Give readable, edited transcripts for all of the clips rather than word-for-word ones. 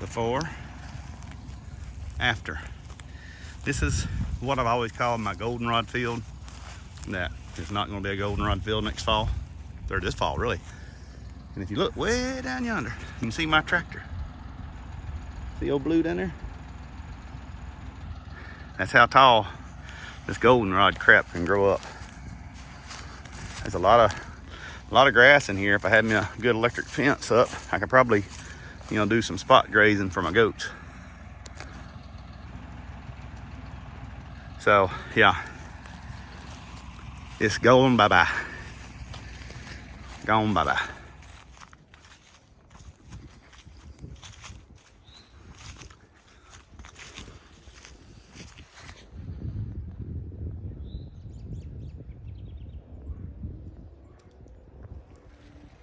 before, after. This is what I've always called my goldenrod field. That is not going to be a goldenrod field next fall, or this fall really. And if you look way down yonder, you can see my tractor. See old blue down there? That's how tall this goldenrod crap can grow up. There's a lot of grass in here. If I had me a good electric fence up, I could probably, do some spot grazing for my goats. So yeah, it's going bye-bye. Gone bye-bye.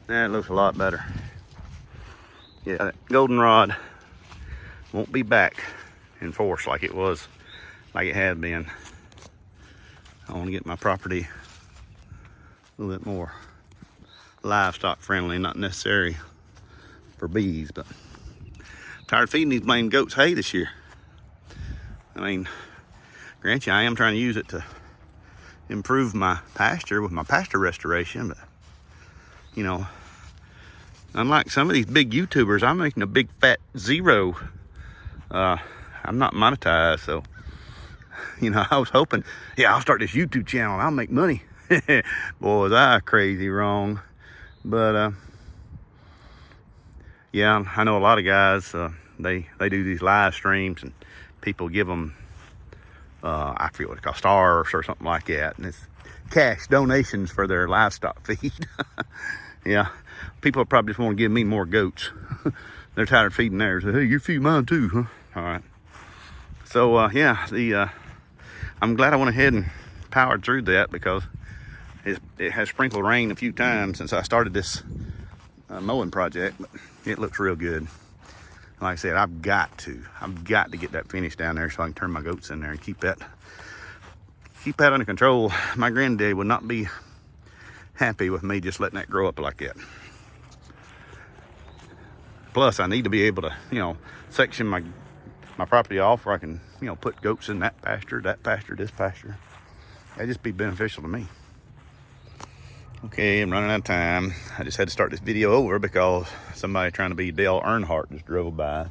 That looks a lot better. Yeah, that goldenrod won't be back in force like it was, like it had been. I want to get my property a little bit more livestock friendly, not necessary for bees, but I'm tired of feeding these blame goats hay this year. I mean, grant you, I am trying to use it to improve my pasture with my pasture restoration, but unlike some of these big YouTubers, I'm making a big fat zero. I'm not monetized, so I was hoping, I'll start this YouTube channel and I'll make money. Boy, was I crazy wrong. But yeah, I know a lot of guys, they do these live streams and people give them I forget what it's called, stars or something like that, and it's cash donations for their livestock feed. Yeah, people probably just want to give me more goats. They're tired of feeding theirs. Hey, you feed mine too, huh? All right. So yeah, I'm glad I went ahead and powered through that, because it has sprinkled rain a few times since I started this mowing project, but it looks real good. Like I said, I've got to get that finished down there so I can turn my goats in there and keep that under control. My granddad would not be happy with me just letting that grow up like that. Plus, I need to be able to, section my property off where I can, put goats in that pasture, this pasture. That'd just be beneficial to me. Okay, I'm running out of time. I just had to start this video over because somebody trying to be Dale Earnhardt just drove by. I'm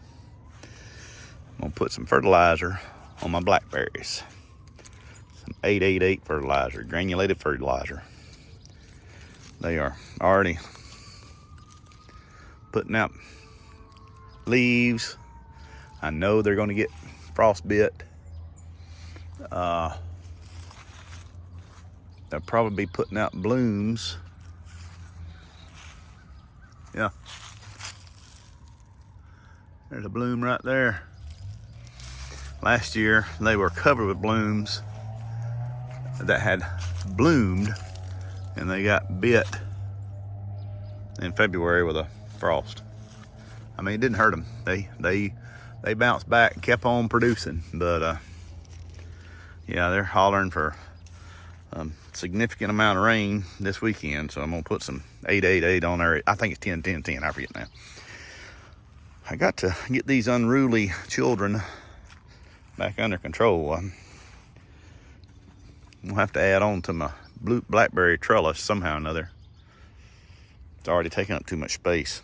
gonna put some fertilizer on my blackberries. Some 888 fertilizer, granulated fertilizer. They are already putting out leaves. I know they're gonna get frostbit. They'll probably be putting out blooms. Yeah. There's a bloom right there. Last year, they were covered with blooms that had bloomed, and they got bit in February with a frost. I mean, it didn't hurt them. They bounced back and kept on producing, but yeah, they're hollering for significant amount of rain this weekend, so I'm gonna put some 888 on there. I think it's 10-10-10, I forget now. I got to get these unruly children back under control. We'll have to add on to my blackberry trellis somehow or another. It's already taking up too much space.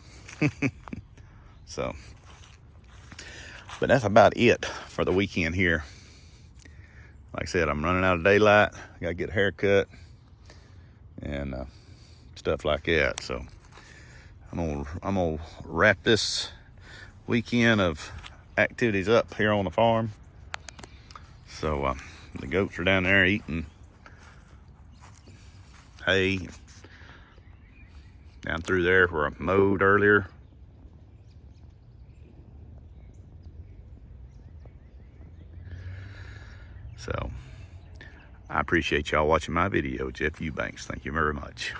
So, but that's about it for the weekend here. Like I said, I'm running out of daylight. I gotta get a haircut and stuff like that. So I'm gonna wrap this weekend of activities up here on the farm. So the goats are down there eating hay down through there where I mowed earlier. So I appreciate y'all watching my video. Jeff Eubanks, thank you very much.